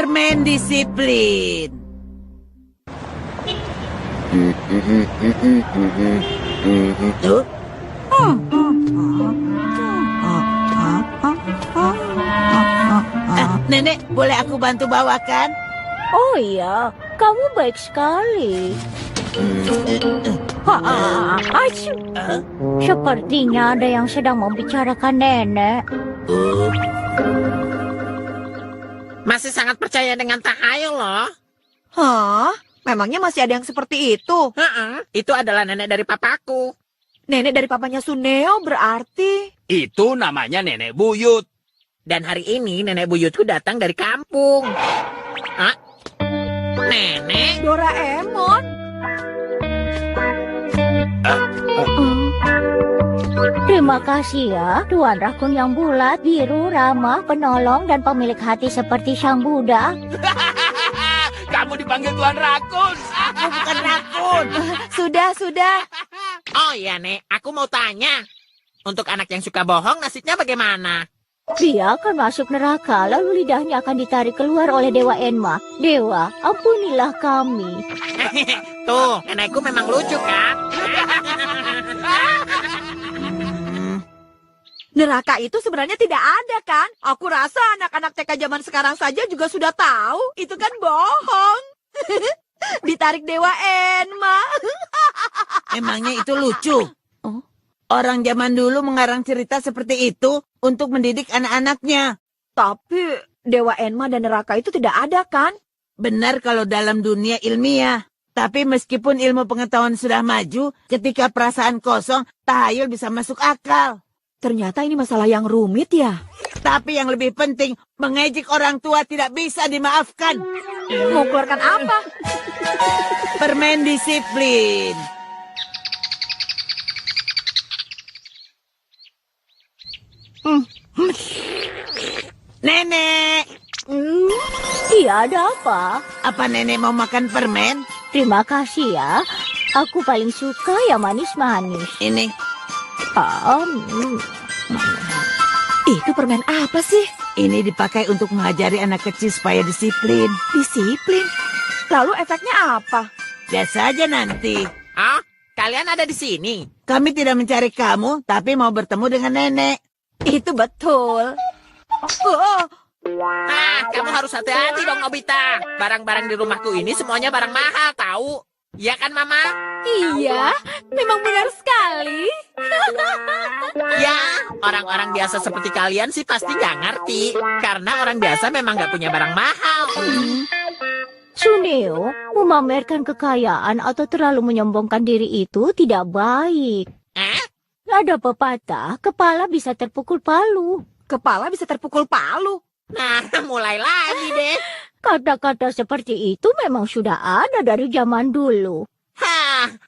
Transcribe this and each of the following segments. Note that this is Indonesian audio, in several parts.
Permen disiplin. Nenek, boleh aku bantu bawakan? Oh iya, kamu baik sekali. Asyik. Sepertinya ada yang sedang membicarakan nenek. Masih sangat percaya dengan tahayul loh. Hah? Memangnya masih ada yang seperti itu? Itu adalah nenek dari papaku. Nenek dari papanya Suneo berarti? Itu namanya nenek buyut. Dan hari ini nenek buyutku datang dari kampung. Hah? Nenek? Doraemon? Terima kasih ya, Tuan Rakun yang bulat, biru, ramah, penolong, dan pemilik hati seperti Sang Buddha. Kamu dipanggil Tuan Rakun. Aku bukan rakun. Sudah. Oh iya, Nek. Aku mau tanya. Untuk anak yang suka bohong, nasibnya bagaimana? Dia akan masuk neraka, lalu lidahnya akan ditarik keluar oleh Dewa Enma. Dewa, ampunilah kami. Tuh, nenekku memang lucu kan? Neraka itu sebenarnya tidak ada kan? Aku rasa anak-anak TK zaman sekarang saja juga sudah tahu. Itu kan bohong. Ditarik Dewa Enma. Emangnya itu lucu? Orang zaman dulu mengarang cerita seperti itu untuk mendidik anak-anaknya. Tapi Dewa Enma dan neraka itu tidak ada kan? Benar kalau dalam dunia ilmiah. Tapi meskipun ilmu pengetahuan sudah maju, ketika perasaan kosong, tahayul bisa masuk akal. Ternyata ini masalah yang rumit ya. Tapi yang lebih penting, mengejek orang tua tidak bisa dimaafkan. Mau keluarkan apa? Permen disiplin. Nenek, Iya, ada apa? apa nenek mau makan permen? Terima kasih ya. Aku paling suka yang manis-manis. Ini, Itu permen apa sih? ini dipakai untuk mengajari anak kecil supaya disiplin. Disiplin. Lalu efeknya apa? Biasa aja nanti. Oh, kalian ada di sini? Kami tidak mencari kamu, tapi mau bertemu dengan nenek. Itu betul. Kamu harus hati-hati dong, Nobita. Barang-barang di rumahku ini semuanya barang mahal, tahu? Iya kan, Mama? Iya, memang benar sekali. Ya, orang-orang biasa seperti kalian sih pasti nggak ngerti. Karena orang biasa memang nggak punya barang mahal. Suneo, memamerkan kekayaan atau terlalu menyombongkan diri itu tidak baik. Ada pepatah, kepala bisa terpukul palu. Kepala bisa terpukul palu. Nah, mulai lagi deh. Kata-kata seperti itu memang sudah ada dari zaman dulu.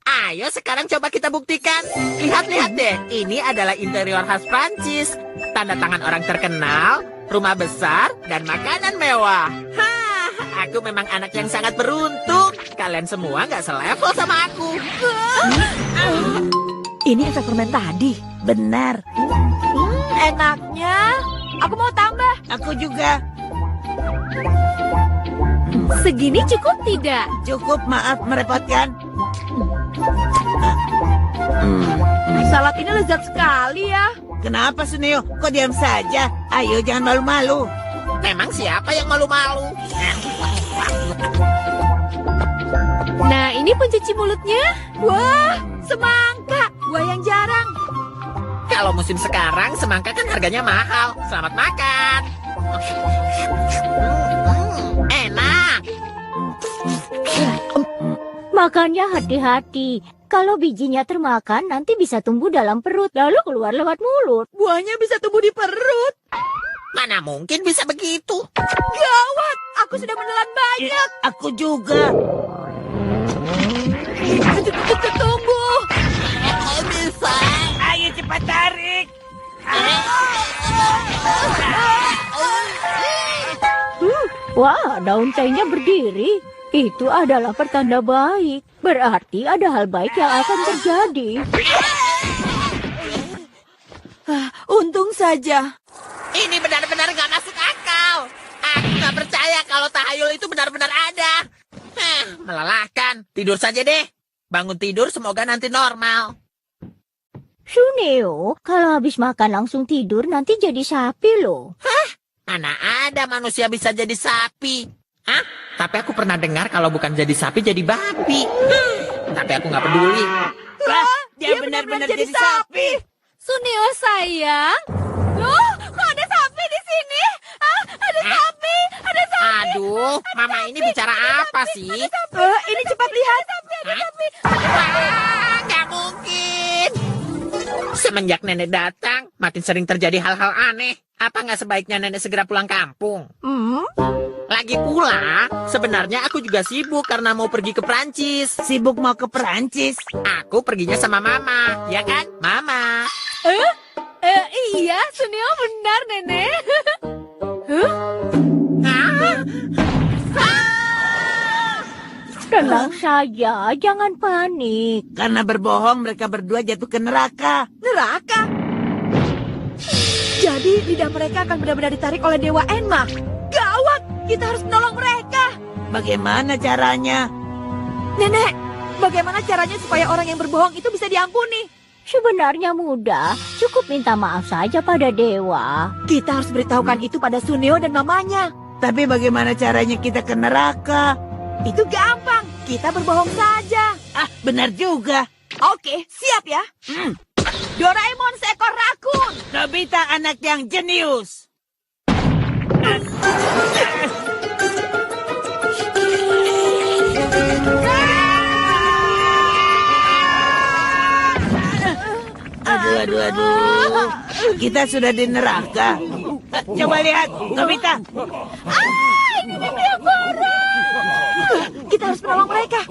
Ayo sekarang coba kita buktikan. Lihat-lihat deh, ini adalah interior khas Prancis. Tanda tangan orang terkenal, rumah besar, dan makanan mewah. Aku memang anak yang sangat beruntung. Kalian semua nggak selevel sama aku. Ini efek permen tadi. Benar, Enaknya. Aku mau tambah. aku juga. Segini cukup tidak? Cukup, maaf merepotkan. Salad ini lezat sekali ya. Kenapa, Suneo? Kok diam saja? Ayo, jangan malu-malu. Memang siapa yang malu-malu? Nah, ini pencuci mulutnya. Wah, semangka. Buah yang jarang. Kalau musim sekarang, semangka kan harganya mahal. Selamat makan. Enak. Makannya hati-hati. Kalau bijinya termakan, nanti bisa tumbuh dalam perut, lalu keluar lewat mulut. Buahnya bisa tumbuh di perut. Mana mungkin bisa begitu? Gawat, aku sudah menelan banyak. Aku juga. Tumbuh. Bisa. Ayo cepat tarik. Wah, daun tehnya berdiri. Itu adalah pertanda baik. Berarti ada hal baik yang akan terjadi. Untung saja. Ini benar-benar nggak masuk akal. Aku nggak percaya kalau kalau tahayul itu benar-benar ada. Melelahkan. Tidur saja deh. Bangun tidur semoga nanti normal. Suneo, kalau habis makan langsung tidur nanti jadi sapi loh. Mana ada manusia bisa jadi sapi. Hah? Tapi aku pernah dengar kalau bukan jadi sapi jadi babi. Tapi aku nggak peduli. Dia benar-benar jadi sapi. Suneo sayang. Loh, kok ada sapi di sini? Ada sapi, ada sapi. Aduh, mama ini bicara apa sih? Ini cepat lihat. Nggak mungkin. Semenjak nenek datang, makin sering terjadi hal-hal aneh. Apa nggak sebaiknya nenek segera pulang kampung? Lagi pula, sebenarnya aku juga sibuk karena mau pergi ke Prancis. Sibuk mau ke Perancis. Aku perginya sama mama, ya kan? Mama. Iya, Suneo benar, Nenek. Tenang saja, jangan panik. Karena berbohong mereka berdua jatuh ke neraka. Neraka. Jadi lidah mereka akan benar-benar ditarik oleh Dewa Enma. Gawat, kita harus menolong mereka. Bagaimana caranya? Nenek, bagaimana caranya supaya orang yang berbohong itu bisa diampuni? Sebenarnya mudah, cukup minta maaf saja pada dewa. Kita harus beritahukan itu pada Suneo dan mamanya. Tapi bagaimana caranya kita ke neraka? Itu gampang, kita berbohong saja. Benar juga. Oke, siap ya. Doraemon seekor rakun. Nobita anak yang jenius. Aduh. Kita sudah di neraka. Coba lihat, Nobita. Kita harus menolong mereka.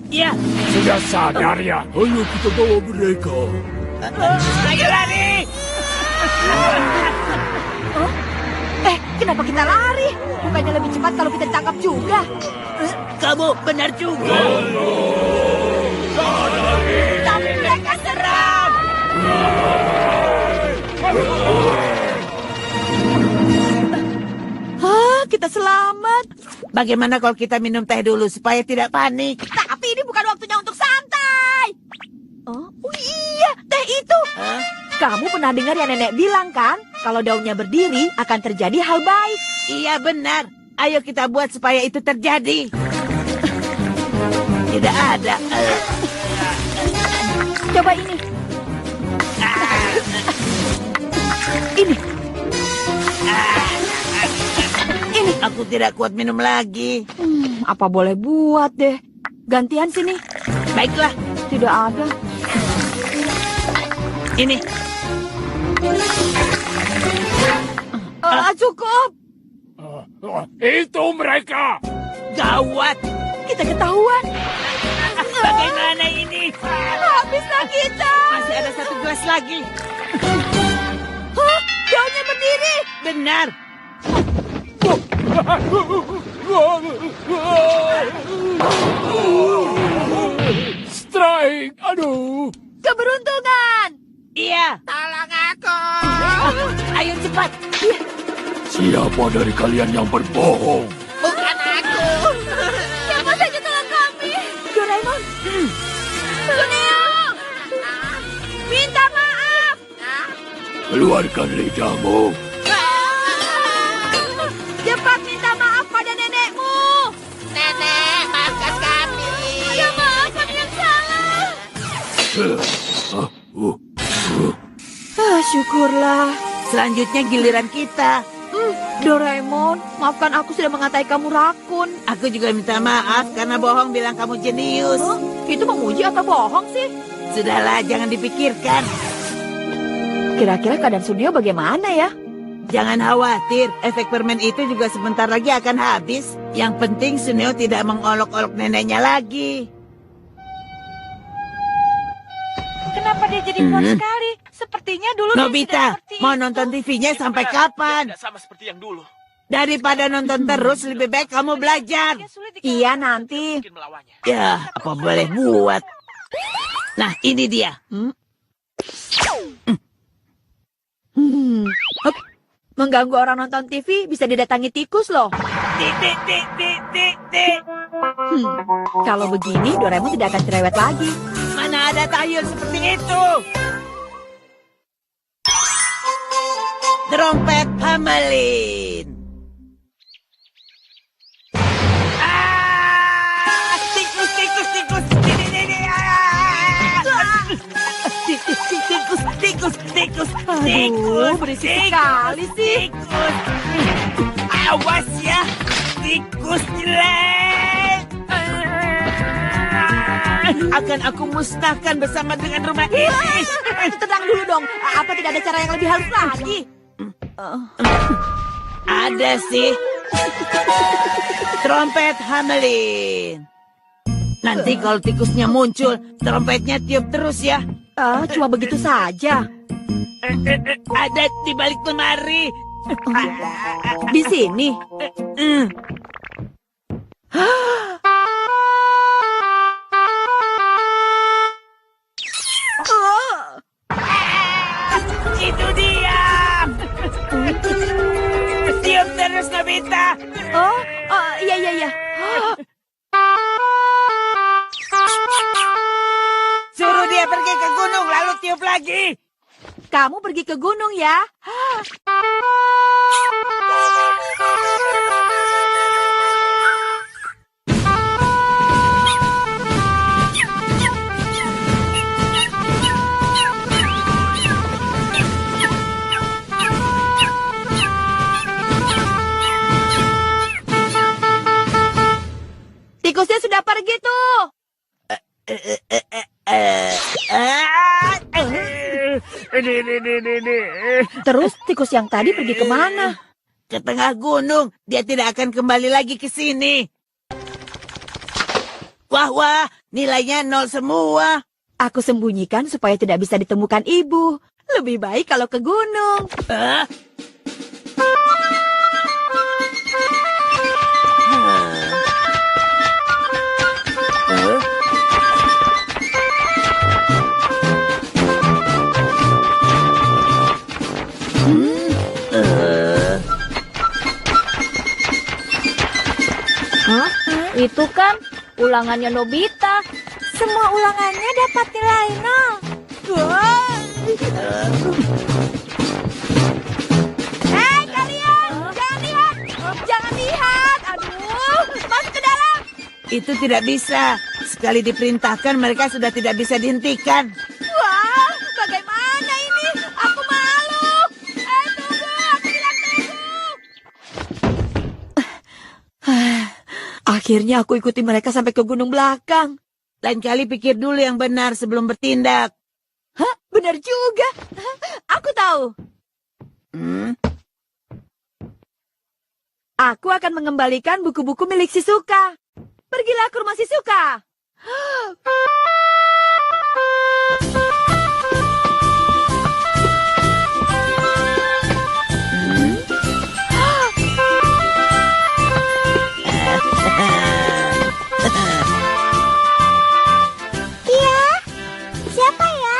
Iya. Sudah sadar ya? Ayo kita bawa mereka. Ayo lari. Kenapa kita lari? Bukannya lebih cepat kalau kita ditangkap juga? Kamu benar juga. Tapi mereka serang. Kita selamat. Bagaimana kalau kita minum teh dulu supaya tidak panik? Tapi ini bukan waktunya untuk santai. Oh iya, teh itu. Kamu pernah dengar yang nenek bilang kan? Kalau daunnya berdiri akan terjadi hal baik. Iya benar. Ayo kita buat supaya itu terjadi. Tidak ada. Coba ini. Ini. Aku tidak kuat minum lagi. Apa boleh buat deh. Gantian sini. Baiklah. Tidak ada. Ini. Cukup. Itu mereka. Gawat. Kita ketahuan. Bagaimana ini? Habislah kita. Masih ada satu gelas lagi. Daunnya berdiri. Benar. Strike. Aduh. Keberuntungan. Iya. Tolong aku. Ayo cepat. Siapa dari kalian yang berbohong? Bukan aku. Siapa saja tolong kami. Doraemon. Suneo. Minta maaf. Keluarkan lidahmu. Cepat minta maaf pada nenekmu. Nenek, maafkan kami. Ya maaf, kami yang salah. Syukurlah. Selanjutnya giliran kita. Doraemon, maafkan aku sudah mengatai kamu rakun. Aku juga minta maaf karena bohong bilang kamu jenius. Itu memuji atau bohong sih? Sudahlah, jangan dipikirkan. Kira-kira keadaan Suneo bagaimana ya? Jangan khawatir, efek permen itu juga sebentar lagi akan habis. Yang penting Suneo tidak mengolok-olok neneknya lagi. Kenapa dia jadi kuat sekali? Sepertinya dulu Nobita, mau nonton TV-nya sampai kapan? Tidak sama seperti yang dulu. Daripada nonton terus, lebih baik kamu belajar. Iya, nanti. Mungkin melawannya. Ya, apa boleh buat. Nah, ini dia. Mengganggu orang nonton TV bisa didatangi tikus loh. Kalau begini, Doraemon tidak akan cerewet lagi. Mana ada tahyul seperti itu? Trompet Hamelin. Tikus, tikus, tikus. Tikus, tikus. Aduh, berisik sekali sih. Tikus. Awas ya, tikus jelek. Akan aku musnahkan bersama dengan rumah ini. Tenang dulu dong. Apa tidak ada cara yang lebih halus lagi? Ada sih. Trompet Hamelin. Nanti kalau tikusnya muncul, trompetnya tiup terus ya. Cuma begitu saja. Ada di balik lemari. Di sini. Itu dia. Tiup terus, Nobita. Iya, iya, iya. Suruh dia pergi ke gunung, lalu tiup lagi. Kamu pergi ke gunung ya. Tikusnya sudah pergi tuh. Terus tikus yang tadi pergi kemana? Ke tengah gunung. Dia tidak akan kembali lagi ke sini. Wah, wah. Nilainya 0 semua. Aku sembunyikan supaya tidak bisa ditemukan ibu. Lebih baik kalau ke gunung. Itu kan ulangannya Nobita. Semua ulangannya dapat nilai 0. Hei kalian, jangan lihat. Jangan lihat. Aduh, masuk ke dalam. Itu tidak bisa. Sekali diperintahkan, mereka sudah tidak bisa dihentikan. Wah, bagaimana ini? Aku malu. Tunggu, aku bilang tunggu. Akhirnya aku ikuti mereka sampai ke gunung belakang. Lain kali pikir dulu yang benar sebelum bertindak. Hah? Benar juga. Aku tahu. Aku akan mengembalikan buku-buku milik Shizuka. Pergilah ke rumah Shizuka. Siapa ya?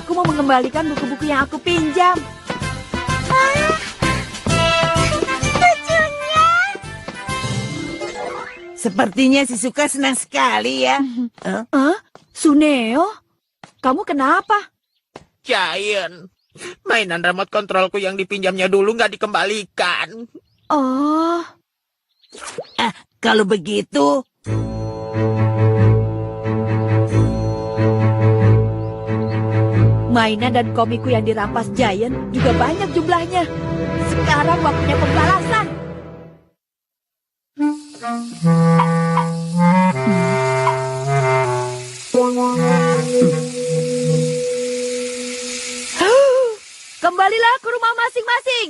Aku mau mengembalikan buku-buku yang aku pinjam. Lucunya. Sepertinya Shizuka senang sekali ya. Suneo? Kamu kenapa? Giant. Mainan remote kontrolku yang dipinjamnya dulu nggak dikembalikan. Oh, Kalau begitu, mainan dan komikku yang dirampas Giant juga banyak jumlahnya. Sekarang waktunya pembalasan. Kembalilah ke rumah masing-masing.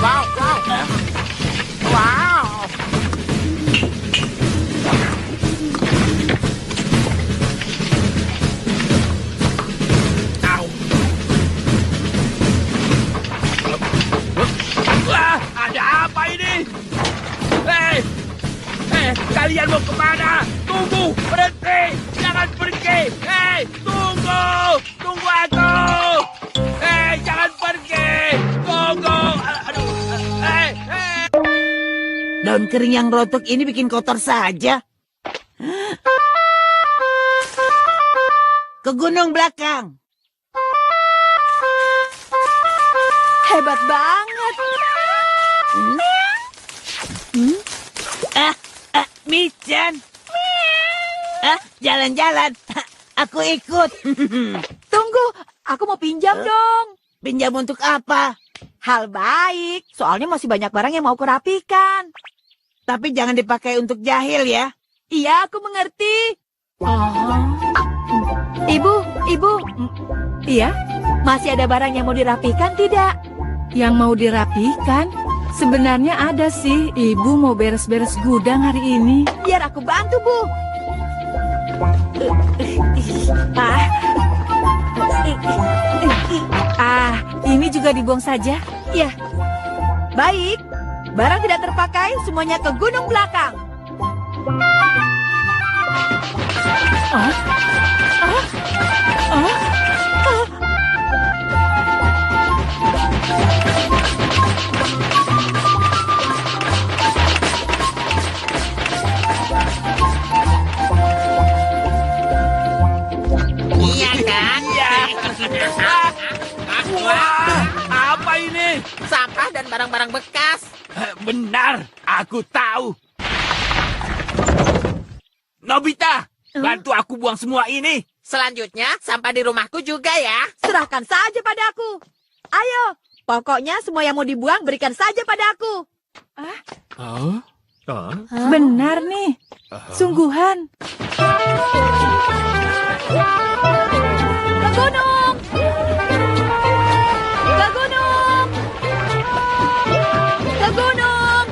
Wow, wow. Wow. Wah, ada apa ini? Kalian mau kemana? Tunggu, berhenti, jangan pergi. Hei, tunggu, tunggu aku. Daun kering yang rontok ini bikin kotor saja. Ke gunung belakang. Hebat banget. Michan. Jalan-jalan. Aku ikut. Tunggu, aku mau pinjam dong. Pinjam untuk apa? Hal baik, soalnya masih banyak barang yang mau kurapikan. Tapi jangan dipakai untuk jahil ya. Iya, aku mengerti. Ibu. Iya, Masih ada barang yang mau dirapikan tidak? yang mau dirapikan? Sebenarnya ada sih. Ibu mau beres-beres gudang hari ini. Biar aku bantu, Bu. Ini juga dibuang saja. Ya, baik. Barang tidak terpakai, semuanya ke gunung belakang. Iya kan? Wah, apa ini? Sampah dan barang-barang bekas. Benar, aku tahu. Nobita, bantu aku buang semua ini. Selanjutnya, sampah di rumahku juga ya. Serahkan saja padaku. Ayo, pokoknya semua yang mau dibuang berikan saja padaku. Benar nih. Sungguhan. Ke gunung! Ke gunung! Ke gunung!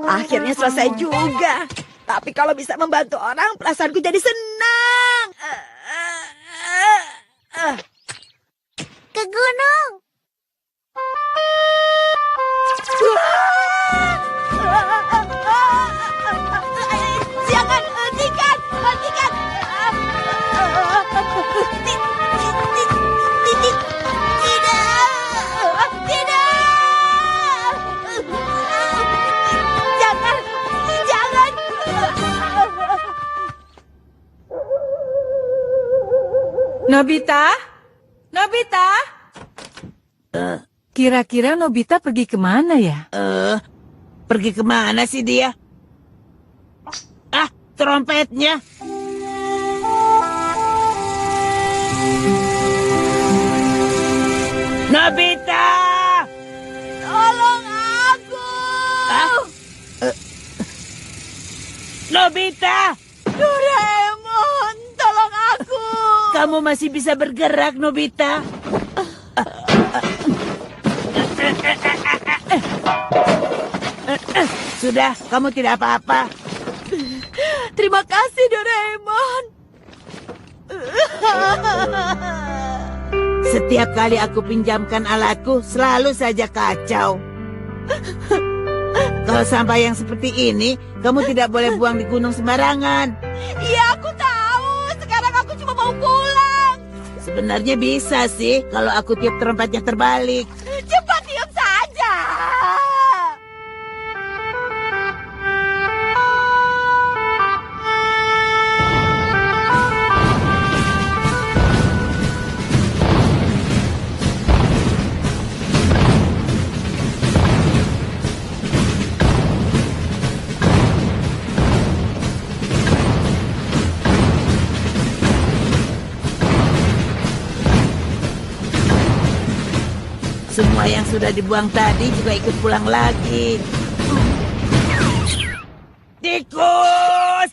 Akhirnya selesai juga. Tapi kalau bisa membantu orang, perasaanku jadi senang. Ke gunung. Jangan, hentikan! Hentikan! Jangan! Jangan! Nobita? Nobita? Kira-kira Nobita pergi kemana ya? Pergi kemana sih dia? Trompetnya. Nobita! Tolong aku! Nobita! Doraemon, tolong aku! Kamu masih bisa bergerak, Nobita. Sudah, kamu tidak apa-apa. Terima kasih, Doraemon. Setiap kali aku pinjamkan alatku, selalu saja kacau. Kalau sampah yang seperti ini, kamu tidak boleh buang di gunung sembarangan. Iya, aku tahu. Sekarang aku cuma mau pulang. Sebenarnya bisa sih, kalau aku tiup trompetnya terbalik. Cepat diam saja. Semua yang sudah dibuang tadi juga ikut pulang lagi. Tikus!